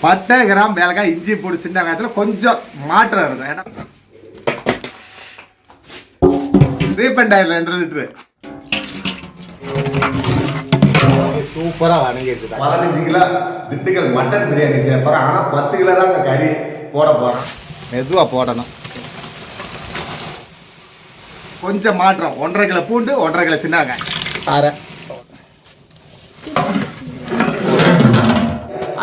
பட்டை கிராம் ஏலக்காய் இஞ்சி போட்டு சின்ன வெங்காயத்தில் கொஞ்சம் மாற்றம் இருக்கும். ஏன்னா ரீஃபண்ட் ஆயில் 2 லிட்டரு சூப்பராக வணங்கிடுச்சு. 15 கிலோ திண்டுக்கல் மட்டன் பிரியாணி செய்ய போகிறோம். ஆனால் 10 கிலோ தான் கறி போட போகிறோம். மெதுவாக போடணும். கொஞ்சம் மாற்றம் 1.5 கிலோ பூண்டு 1.5 கிலோ சின்ன வெங்காயம் அரை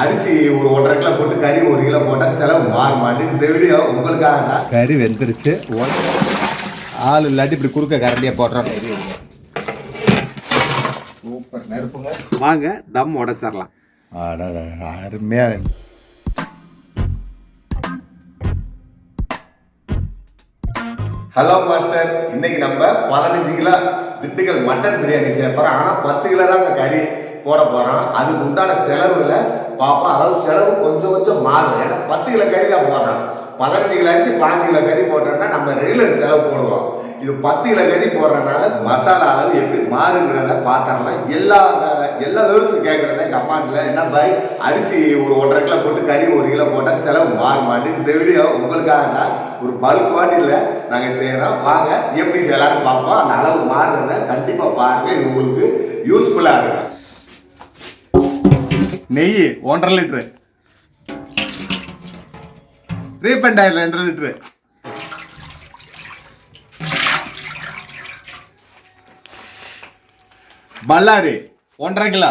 அரிசி ஒரு 1.5 கிலோ போட்டு கறி 1 கிலோ போட்டால் செலவு மாற மாட்டேன். இந்த வீடியோ உங்களுக்காக தான். கறி வெந்துருச்சு. ஆள் இல்லாட்டி இப்படி குறுக்க கரண்டியாக போடுறோம். சூப்பர் நெருப்புங்க. வாங்க தம் உடைச்சிடலாம். அருமையாக ஹலோ மாஸ்டர், இன்னைக்கு நம்ம 15 கிலோ திண்டுக்கல் மட்டன் பிரியாணி செய்ய போகிறோம். ஆனால் 10 கிலோ தாங்க கறி போட போகிறோம். அதுக்கு உண்டான செலவில் பார்ப்போம். அதாவது செலவு கொஞ்சம் மாறும். ஏன்னா 10 கிலோ கறி தான் போடுறோம். 15 கிலோ அரிசி 5 கிலோ கறி போட்டோம்னா நம்ம ரெகுலர் செலவு போடுவோம். இது 10 கிலோ கறி போடுறதுனால மசாலா அளவு எப்படி மாறுங்கிறத பார்த்துடலாம். எல்லா விவசாயம் கேட்குறத கமாண்டில் என்ன பாய் அரிசி ஒரு 1.5 கிலோ போட்டு கறி 1 கிலோ போட்டால் செலவு மாற மாட்டேன். இந்த வீடியோ உங்களுக்காக தான். ஒரு பல்க் குவான்டிட்டியில் நாங்கள் செய்கிறோம். வாங்க எப்படி செய்யலாம்னு பார்ப்போம். அந்த அளவு மாறுறத கண்டிப்பாக பாருங்கள். இது உங்களுக்கு யூஸ்ஃபுல்லாக இருக்கும். நெய் 1.5 லிட்டரு, ரீஃபண்ட் ஆயில் 2 லிட்டரு, பல்லாரி 1.5 கிலோ,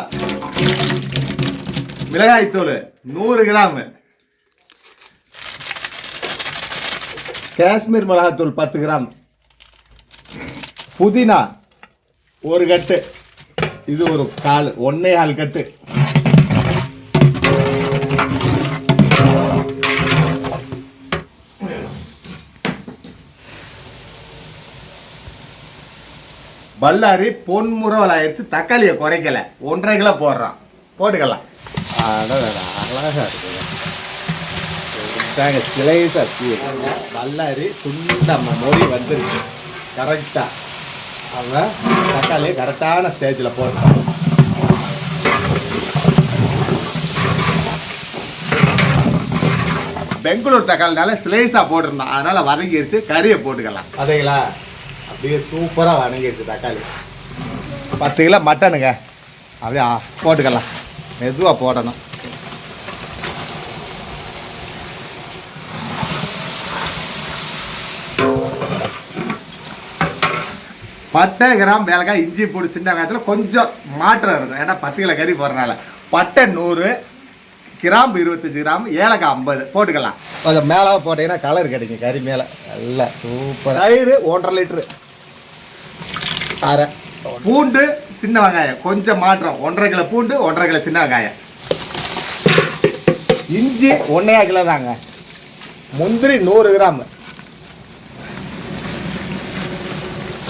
மிளகாய்த்தூள் 100 கிராம், காஷ்மீர் மிளகாய்த்தூள் 10 கிராம், புதினா 1 கட்டு, இது ஒரு 1.25 கட்டு, பல்லாரி பொன்முறவல் ஆயிடுச்சு. தக்காளியை குறைக்கல. 1.5 கிலோ போடுறோம். போட்டுக்கலாம். அழகா இருக்குங்க. சிலைஸா பல்லாரி துண்டம்ம மொழி வந்துருச்சு கரெக்டா. அவங்க தக்காளி கரெக்டான ஸ்டேஜில் போடுறாங்க. பெங்களூர் தக்காளினால சிலைஸா போட்டிருந்தோம். அதனால வதங்கிருச்சு. கறியை போட்டுக்கலாம். அதேங்களா அப்படியே சூப்பராக வணங்கிடுச்சு தக்காளி. 10 கிலோ மட்டனுங்க. அப்படியே போட்டுக்கலாம். மெதுவாக போடணும். பட்டை கிராம் ஏலக்காய் இஞ்சி போட்டு சின்ன வெங்காயத்தில் கொஞ்சம் மாற்றம் இருக்கும். ஏன்னா 10 கிலோ கறி போடுறதுனால. பட்டை 100 கிராம்பு 25 கிராம், ஏலக்காய் 50 போட்டுக்கலாம். கொஞ்சம் மேலே போட்டீங்கன்னா கலர் கிடைக்கும் கறி மேலே. நல்லா சூப்பர். தயிர் 1.5 லிட்டரு, அரை பூண்டு சின்ன வெங்காயம் கொஞ்சம் மாற்றம். 1.5 கிலோ பூண்டு 1.5 கிலோ சின்ன வெங்காயம், இஞ்சி 1.5 கிலோ தாங்க, முந்திரி 100 கிராம்,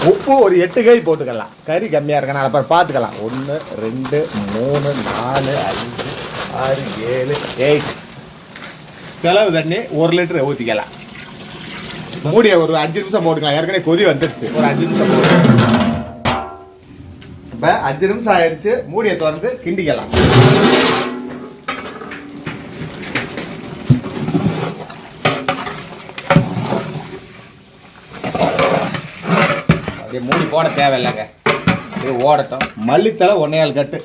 உப்பு ஒரு 8 கை போட்டுக்கலாம். கறி கம்மியாக இருக்கனால அப்புறம் பார்த்துக்கலாம். 1 2 3 4 5 6 7 8. செலவு தண்ணி 1 லிட்டரு ஊற்றிக்கலாம். மூடிய ஒரு 5 நிமிஷம் போட்டுக்கலாம். ஏற்கனவே கொதி வந்துடுச்சு. ஒரு 5 நிமிஷம் போட்டு இப்போ 5 நிமிஷம் ஆயிடுச்சு. மூடியை திறந்து கிண்டிக்கலாம். அப்படியே மூடி போட தேவையில்லைங்க. இது ஓடட்டும். மல்லித்தலை 1.25 கட்டு,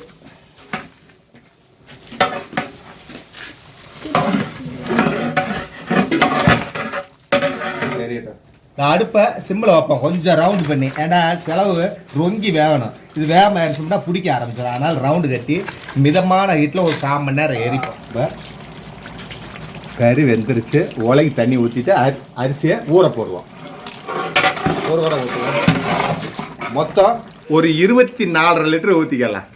அடுப்பை சிம்மில் வைப்போம். கொஞ்சம் ரவுண்டு பண்ணி. ஏன்னா செலவு ரொங்கி வேகணும். இது வேகமாக ஆயிடுச்சுன்னா பிடிக்க ஆரம்பிச்சிடும். அதனால் ரவுண்டு கட்டி மிதமான ஹீட்டில் ஒரு 1/4 மணி நேரம் எரிப்போம். இப்போ கறி வெந்துருச்சு. உலகி தண்ணி ஊற்றிட்டு அரிசியை ஊற போடுவோம். ஒரு கூட ஊற்றுவோம். மொத்தம் ஒரு 24.5 லிட்டர் ஊற்றிக்கலாம்.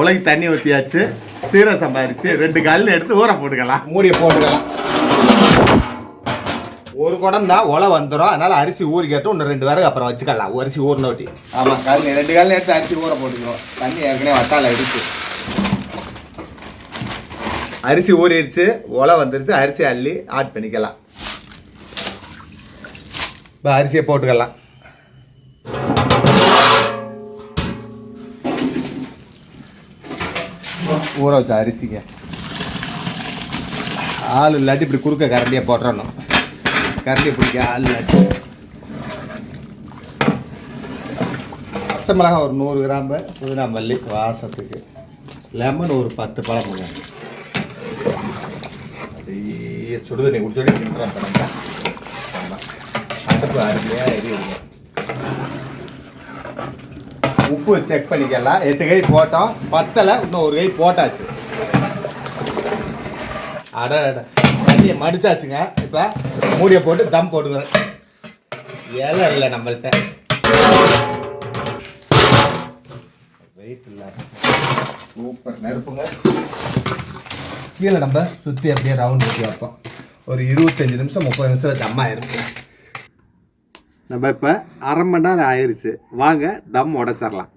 உலகி தண்ணி ஊற்றியாச்சு. சீரக சம்பா அரிசி 2 கல் எடுத்து ஊற போட்டுக்கலாம். மூடியை போட்டுக்கலாம். ஒரு குடம் தான் உலை வந்துடும். அதனால் அரிசி ஊறிக்கட்டும். இன்னும் 2 விறகு அப்புறம் வச்சுக்கலாம். அரிசி ஊறினோட்டி. ஆமாம், 2 கல் எடுத்து அரிசி ஊற போட்டுக்கிறோம். தண்ணி ஏற்கனவே வட்டால் அடிச்சு அரிசி ஊறிடுச்சு. உலை வந்துருச்சு. அரிசி அள்ளி ஆட் பண்ணிக்கலாம். இப்போ அரிசியை போட்டுக்கலாம். ஊற வச்ச அரிசிங்க. ஆள் இல்லாட்டி இப்படி குறுக்க கரண்டியாக போட்டுறணும். கரண்டியை பிடிக்க ஆள் இல்லாட்டி. பச்சை மிளகாய் ஒரு 100 கிராம்பு, புதினா மல்லி வாசத்துக்கு, லெமன் ஒரு 10 பழமுங்க. அப்படியே சுடுதண்ணி குடிச்சோடி கிண்டுறோம். அடுப்பு அருமையாக எரியுங்க. உப்பு செக் பண்ணிக்கலாம். 8 கை போட்டோம், பத்தலை, இன்னும் ஒரு கை போட்டாச்சு. தண்ணியை மடிச்சாச்சுங்க. இப்போ மூடியை போட்டு தம் போட்டுக்கிறேன். இலை இல்லை நம்மள்கிட்ட, வெயிட் இல்லை. சூப்பர் நெருப்புங்க. கீழே நம்ம சுற்றி அப்படியே ரவுண்ட் வச்சு வைப்போம். ஒரு 25 நிமிஷம் 30 நிமிஷம் தம் ஆயிருக்கு. நம்ம இப்போ அரை மணி நேரம் ஆயிடுச்சு. வாங்க தம் உடைச்சிடலாம்.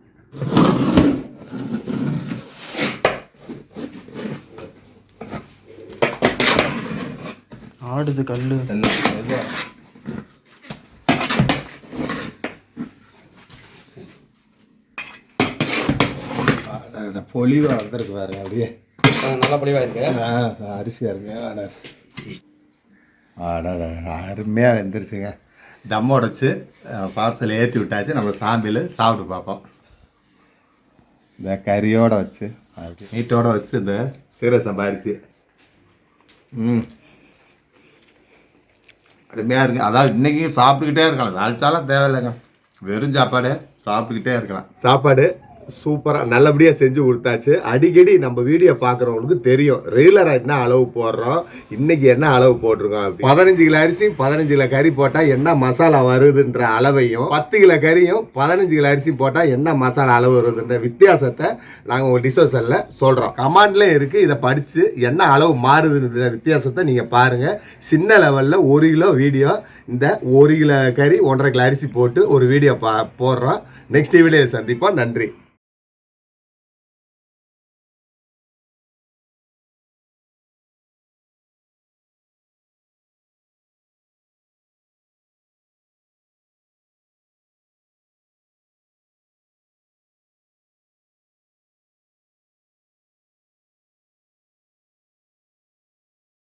ஆடுது கல்லு. பொலிவாக வந்துருக்கு பாருங்க. அப்படியே நல்லா பொலிவாக இருக்கு. அரிசியாக இருக்குங்க. அருமையாக வெந்துருச்சுங்க. தம் உடைச்சு பார்சல் ஏற்றி விட்டாச்சு. நம்ம சாம்பிள் சாப்பிட்டு பார்ப்போம். இந்த கறியோடு வச்சு மீட்டோடு வச்சு இந்த சீரக சம்பா அரிசி அருமையாக இருக்குது. அதாவது இன்றைக்கி சாப்பிட்டுக்கிட்டே இருக்கலாம். தாளிச்சாலும் தேவையில்லைங்க. வெறும் சாப்பாடு சாப்பிட்டுக்கிட்டே இருக்கலாம். சாப்பாடு சூப்பராக நல்லபடியாக செஞ்சு கொடுத்தாச்சு. அடிக்கடி நம்ம வீடியோ பார்க்குறவங்களுக்கு தெரியும் ரெகுலராக என்ன அளவு போடுறோம், இன்றைக்கி என்ன அளவு போட்டிருக்கோம். 15 கிலோ அரிசியும் 15 கிலோ கறி போட்டால் என்ன மசாலா வருதுன்ற அளவையும், 10 கிலோ கறியும் 15 கிலோ அரிசியும் போட்டால் என்ன மசாலா அளவு வருதுன்ற வித்தியாசத்தை நாங்கள் உங்கள் டிஸ்கஷனில் சொல்கிறோம். கமாண்ட்லேயும் இருக்குது. இதை படித்து என்ன அளவு மாறுதுன்ற வித்தியாசத்தை நீங்கள் பாருங்கள். சின்ன லெவலில் 1 கிலோ வீடியோ, இந்த 1 கிலோ கறி 1.5 கிலோ அரிசி போட்டு ஒரு வீடியோ போடுறோம். நெக்ஸ்ட் வீடியோ சந்திப்போம். நன்றி.